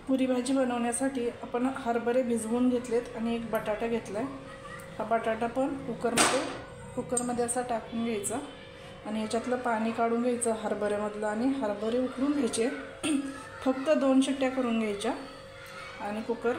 पुरी भाजी बनवण्यासाठी आपण हरभरे भिजवून घेतलेत आणि एक बटाटा घेतला आहे। हा बटाटा पण कुकरमध्ये असा टाकून घ्यायचा आणि याच्यातलं पाणी काढून घ्यायचं हरभऱ्यामधलं आणि हरभरे उकळून घ्यायचे। फक्त 2 शिट्ट्या करून घ्यायच्या आणि कुकर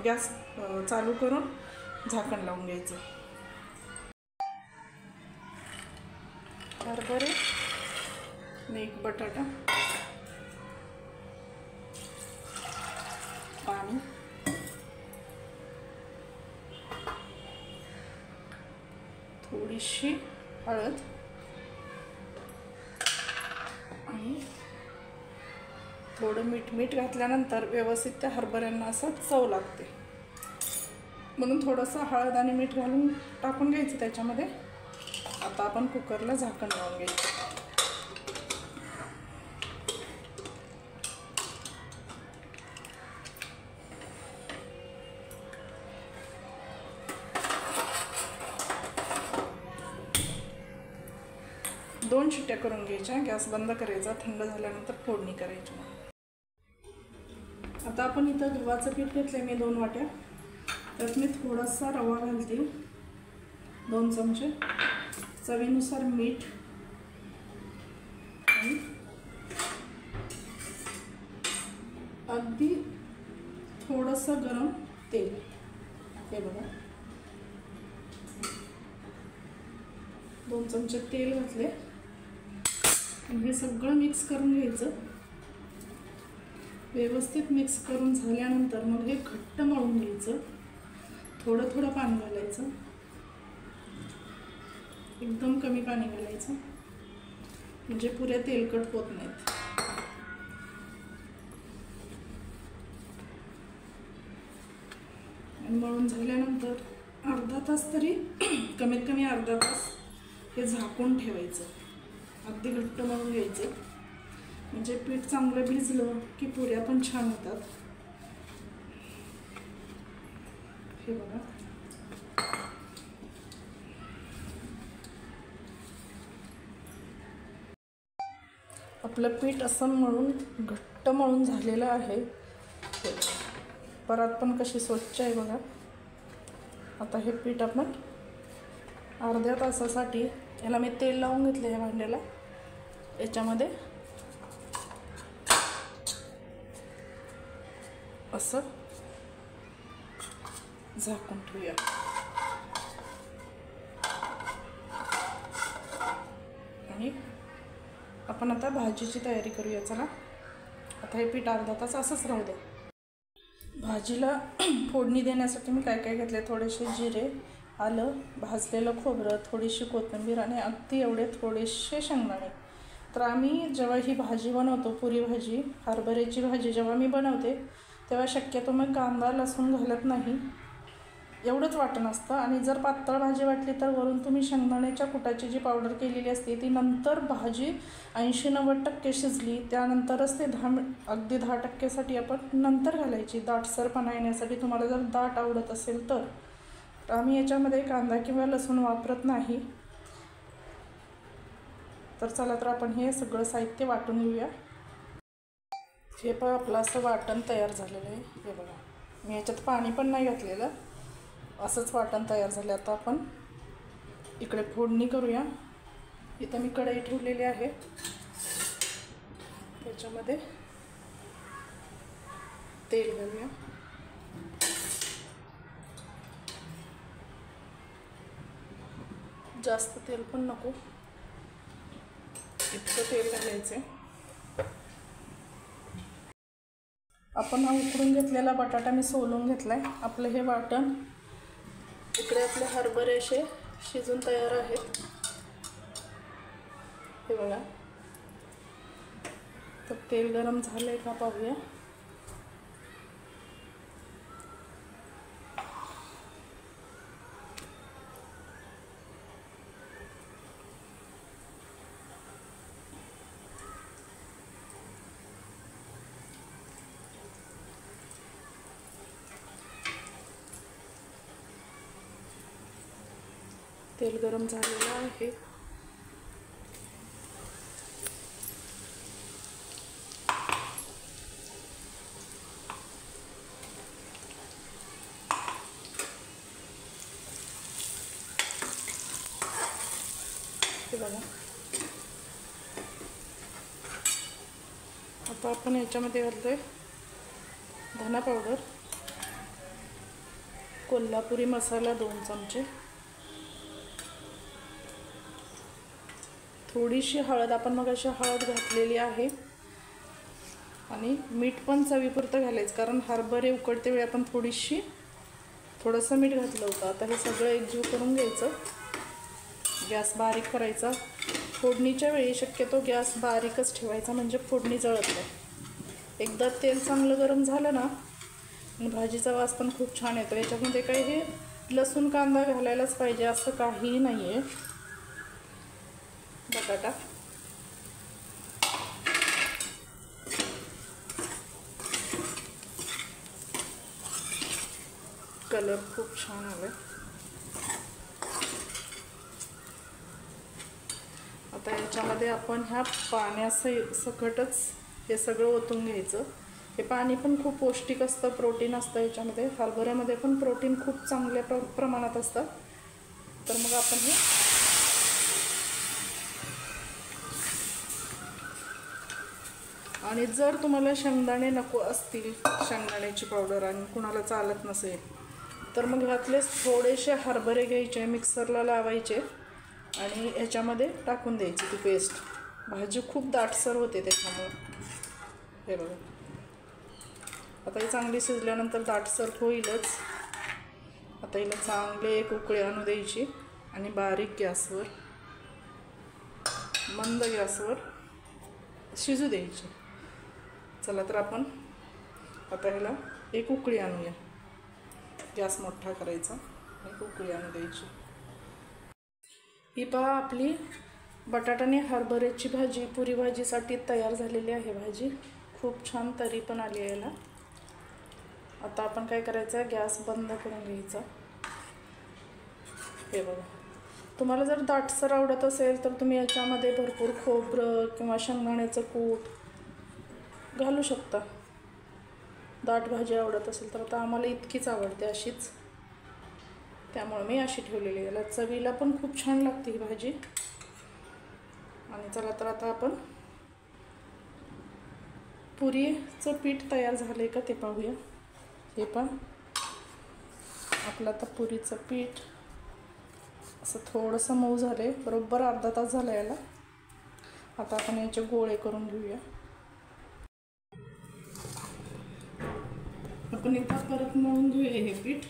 गॅस चालू करून झाकण लावून घ्यायचं। हरभरे आणि एक बटाटा, पाणी, थोडीशी हळद आणि थोडं मीठ घातल्यानंतर व्यवस्थित त्या हरभऱ्यांना असं चव लागते म्हणून थोडंसं हळद आणि मीठ घालून टाकून घ्यायचं त्याच्यामध्ये। आता आपण कुकरला झाकण लावून घ्यायचं। दोन शिट्ट्या करून घ्यायच्या, गॅस बंद करायचा, थंड झाल्यानंतर फोडणी करायची। आता आपण इथं गव्हाचं पीठ घेतलंय मी 2 वाट्या, त्यात मी थोडासा रवा घालते, 2 चमचे, चवीनुसार मीठ आणि अगदी थोडंसं गरम तेल। हे बघा 2 चमचे तेल घातले आणि हे सगळं मिक्स करून घ्यायचं। व्यवस्थित मिक्स करून झाल्यानंतर मग हे घट्ट मळून घ्यायचं। थोडं थोडं पाणी घालायचं, एकदम कमी पाणी घालायचं म्हणजे पुऱ्या तेलकट होत नाहीत। आणि मळून झाल्यानंतर अर्धा तास तरी कमीत कमी अर्धा तास हे झाकून ठेवायचं। अगदी घट्ट मळून घ्यायचं म्हणजे पीठ चांगलं भिजलं की पुऱ्या पण छान होतात। हे बघा आपलं पीठ असं मळून घट्ट मळून झालेलं आहे। परात पण कशी स्वच्छ आहे बघा। आता हे पीठ आपण अर्ध्या तासासाठी याला मी तेल लावून घेतले या भांड्याला, याच्यामध्ये असं झाकून ठेवूया। आणि आपण आता भाजीची तयारी करूया। चला आता हे पीठ अर्धा तास असंच राहू द्या। भाजीला फोडणी देण्यासाठी मी काय काय घेतले, थोडेसे जिरे, आलं, भाजलेलं खोबरं, थोडीशी कोथिंबीर आणि अगदी एवढे थोडेसे शेंगदाणे। तर आम्ही जेव्हा ही भाजी बनवतो, पुरी भाजी, हरभऱ्याची भाजी जेव्हा मी बनवते तेव्हा शक्यतो मग कांदा लसूण घालत नाही, एवढंच वाटण असतं। आणि जर पातळ भाजी वाटली तर वरून तुम्ही शेंगदाण्याच्या कुटाची जी पावडर केलेली असते ती नंतर भाजी 80-90% शिजली त्यानंतरच ते अगदी 10%साठी आपण नंतर घालायची, दाटसरपणा येण्यासाठी। तुम्हाला जर दाट आवडत असेल तर आम्ही याच्यामध्ये कांदा किंवा लसूण वापरत नाही। तर चला तर आपण हे सगळं साहित्य वाटून घेऊया। हे पण आपलं असं वाटण तयार झालेलं आहे। हे बघा मी याच्यात पाणी पण नाही घातलेलं, असंच वाटण तयार झालं। आता आपण इकडे फोडणी करूया। इथं मी कढई ठेवलेली आहे, त्याच्यामध्ये तेल घालूया। जास्त तेल पण नको, इतकं तेल घालायचं। आपण हा उकडून घेतलेला बटाटा मी सोलून घेतलाय। आपलं हे वाटण इकडे आपले हरभरे असे शिजून तयार आहेत। हे बघा तर तेल गरम झालंय का पाहूया। तेल गरम झालेलं आहे। हे बघा. आता आपण याच्यामध्ये घालतोय धना पावडर, कोल्हापुरी मसाला 2 चमचे, थोडीशी हळद, आपण मग अशी हळद घातलेली आहे, आणि मीठ पण चवीपुरतं घालायचं, कारण हरभरे उकडते वेळी आपण थोडंसं मीठ घातलं होतं. आता हे सगळं एकजीव करून घ्यायचं. गॅस बारीक करायचा. फोडणीच्या वेळी शक्यतो गॅस बारीकच ठेवायचा, म्हणजे फोडणी जळत नाही. एकदा तेल चांगलं गरम झालं ना, आणि भाजीचा वास पण खूप छान येतो. याच्यामध्ये काही हे लसूण कांदा घालायलाच पाहिजे असं काहीही नाही आहे. बटाटा, कलर खूप छान आलाय. आता याच्यामध्ये आपण ह्या पाण्यासकटच हे सगळं ओतून घ्यायचं. हे पाणी पण खूप पौष्टिक असतं, प्रोटीन असतं याच्यामध्ये. हरभऱ्यामध्ये पण प्रोटीन खूप चांगल्या प्रमाणात असतं. तर मग आपण हे आणि जर तुम्हाला शेंगदाणे नको असतील, शेंगदाण्याची पावडर, आणि कुणाला चालत नसेल, तर मग ह्यातलेच थोडेसे हरभरे घ्यायचे, मिक्सरला लावायचे आणि ह्याच्यामध्ये टाकून द्यायची ती पेस्ट. भाजी खूप दाटसर होते त्याच्यामुळे. हे बघा, आता ही चांगली शिजल्यानंतर दाटसर होईलच. आता हिला चांगले एक उकळी आणू द्यायची आणि बारीक गॅसवर, मंद गॅसवर शिजू द्यायची. चला तर आपण आता ह्याला एक उकळी आणूया. गॅस मोठा करायचा, एक उकळी आणू द्यायची. ही पहा, आपली बटाटा आणि हरभऱ्याची भाजी पुरी भाजीसाठी तयार झालेली आहे. भाजी खूप छान तरी पण आली आहे याला. आता आपण काय करायचं, गॅस बंद करून घ्यायचा. हे बघा, तुम्हाला जर दाटसर आवडत असेल तर तुम्ही याच्यामध्ये भरपूर खोबरं किंवा शेंगदाण्याचं कूट घालू शकता. दाट भाजी आवडत असेल तर. आता आम्हाला इतकीच आवडते अशीच, त्यामुळे मी अशी ठेवलेली आहे. याला चवीला पण खूप छान लागते ही भाजी. आणि चला तर आता आपण पुरीचं पीठ तयार झालं आहे का ते पाहूया. हे पण आपलं आता पुरीचं पीठ असं थोडंसं मऊ झालं आहे, बरोबर अर्धा तास झाला याला. आता आपण याचे गोळे करून घेऊया. आपण एकदा परत मळून घेऊया हे पीठ.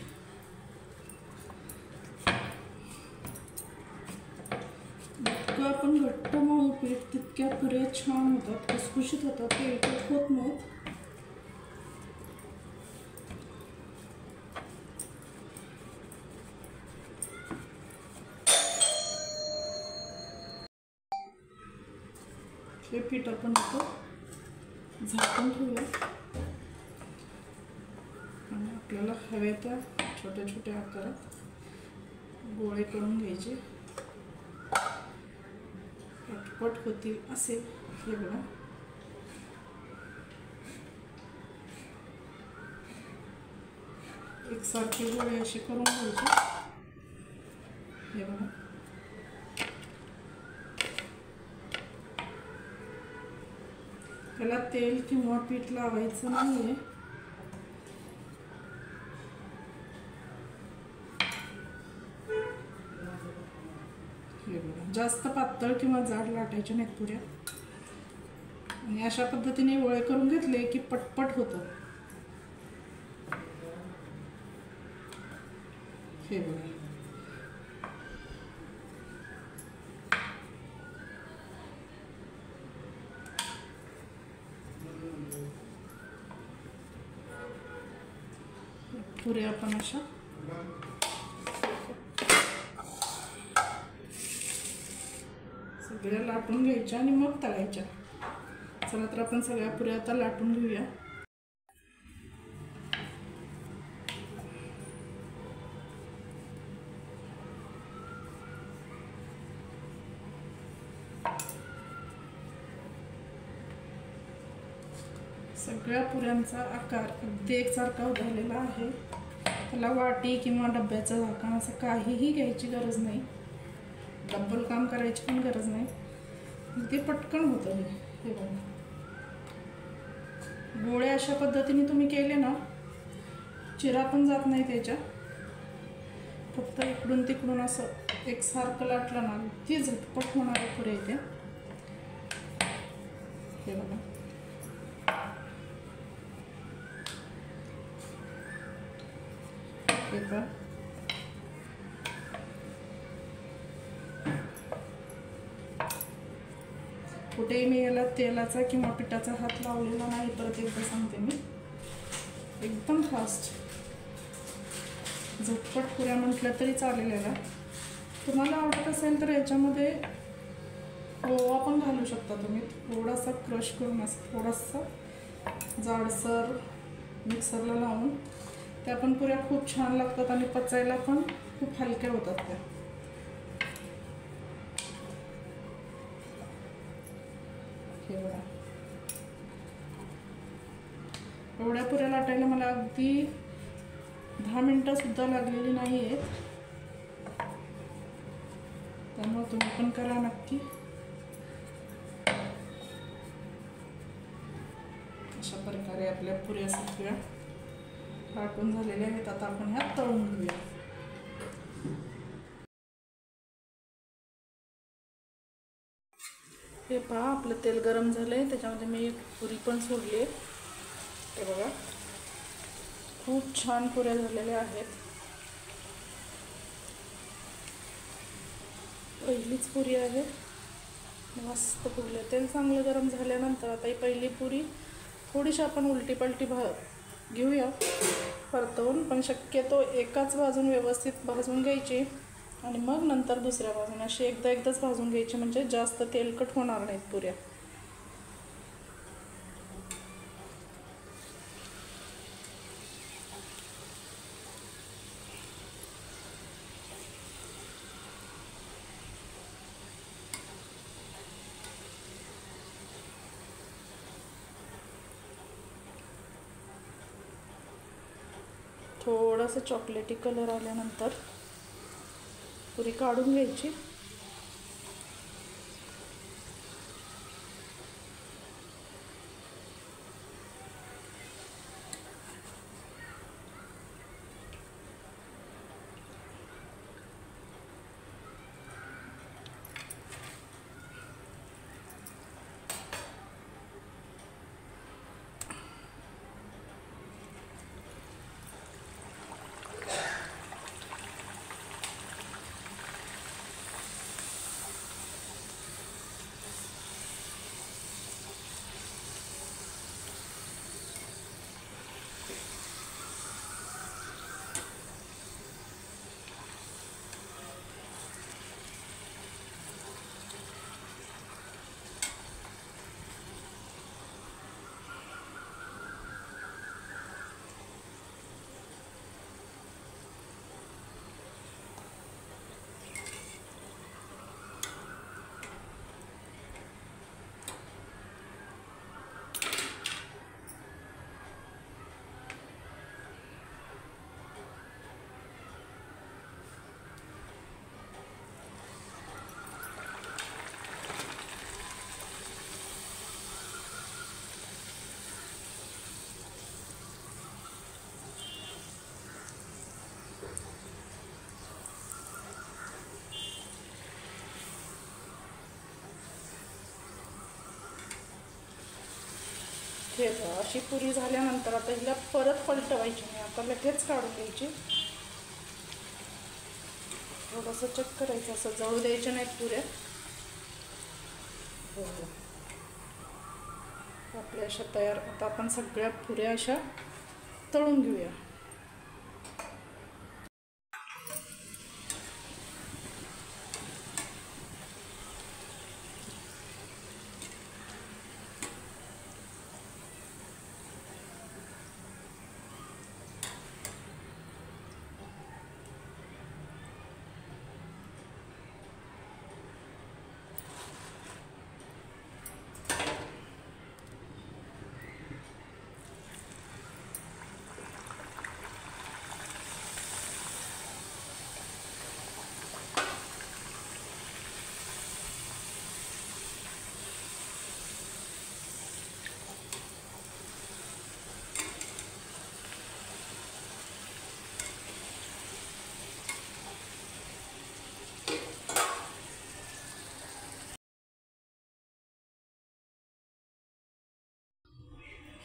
जितकं आपण घट्ट मळू पीठ, तितक्या पुऱ्या छान होतात, खुसखुशीत होतात, तेलकट होत नाहीत. हे पीठ आपण आता झाकून ठेवूया आणि आपल्याला हवे त्या छोट्या छोट्या आकारात गोळे करून घ्यायचे. पटपट होतील असे. हे बघा, एकसारखे गोळे असे करून घ्यायचे. हे बघा, त्याला तेल किंवा पीठ लावायचं नाही आहे. हे बघा, जास्त पातळ किंवा जाड लाटायचे नाहीत पुऱ्या. आणि अशा पद्धतीने गोळे करून घेतले की पटपट होतं. हे बघा, पुऱ्या आपण अशा सगळ्या लाटून घ्यायच्या आणि मग तळायच्या. चला तर आपण सगळ्या पुऱ्या आता लाटून घेऊया. सगळ्या पुऱ्यांचा आकार अगदी एकसारखा झालेला आहे. त्याला वाटी किंवा डब्याचं झाकण असं काहीही घ्यायची गरज नाही. डबल काम करायची पण गरज नाही, ते पटकन होतं. हे बघा, गोळे अशा पद्धतीने तुम्ही केले ना, चिरा पण जात नाही त्याच्या. फक्त इकडून तिकडून असं एकसारखं लाटलं ना, ती झटपट होणारे पुऱ्या येते. हे बघा, हे पण कुठेही मी याला तेलाचा किंवा पिठाचा हात लावलेला नाही. परत एकदा सांगते मी, एकदम फास्ट झटपट पुऱ्या म्हटलं तरी चालेल. याला तुम्हाला आवडत असेल तर याच्यामध्ये ओवा पण घालू शकता तुम्ही. थोडासा क्रश करून, असं थोडासा जाडसर मिक्सरला लावून त्या पण पुऱ्या खूप छान लागतात आणि पचायला पण खूप हलक्या होतात त्या. हे बघा, एवढ्या पुऱ्या लाटायला मला अगदी 10 मिनिटं सुद्धा लागलेली नाही आहेत. त्यामुळे तुम्ही पण करा नक्की. अशा प्रकारे आपल्या पुऱ्या सगळ्या लाटून झालेल्या आहेत. आता आपण ह्या तळून घेऊया. हे पहा, आपलं तेल गरम झालंय, त्याच्यामध्ये मी एक पुरी पण सोडली आहे. हे बघा, खूप छान पुऱ्या झालेल्या आहेत. पहिलीच पुरी आहे, मस्त फुगले. तेल चांगलं गरम झाल्यानंतर आता ही पहिली पुरी थोडीशी आपण उलटी पलटी घेऊया परतवून, पण शक्यतो एकाच बाजून व्यवस्थित भाजून घ्यायची आणि मग नंतर दुसऱ्या बाजूने अशी एकदाच भाजून घ्यायची, म्हणजे जास्त तेलकट होणार नाहीत पुऱ्या. थोडंसं चॉकलेटी कलर आल्यानंतर पुरी काढून घ्यायची. हे अशी पुरी झाल्यानंतर आता हिला परत पलटवायची नाही, आता लगेच काढून घ्यायची. थोडंसं चेक करायचं, असं जळू द्यायच्या नाहीत पुऱ्या. आपल्या अशा तयार. आता आपण सगळ्या पुऱ्या अशा तळून घेऊया.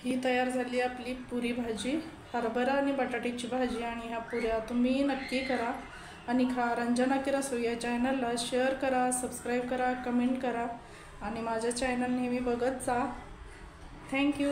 ही तयार झाली आपली पुरी भाजी, हरभरा आणि बटाट्याची भाजी. आणि ह्या पुऱ्या तुम्ही नक्की करा आणि खा. रंजना की रसोई या चॅनलला शेअर करा, सबस्क्राईब करा, कमेंट करा आणि माझं चॅनल नेहमी बघत जा. थँक्यू.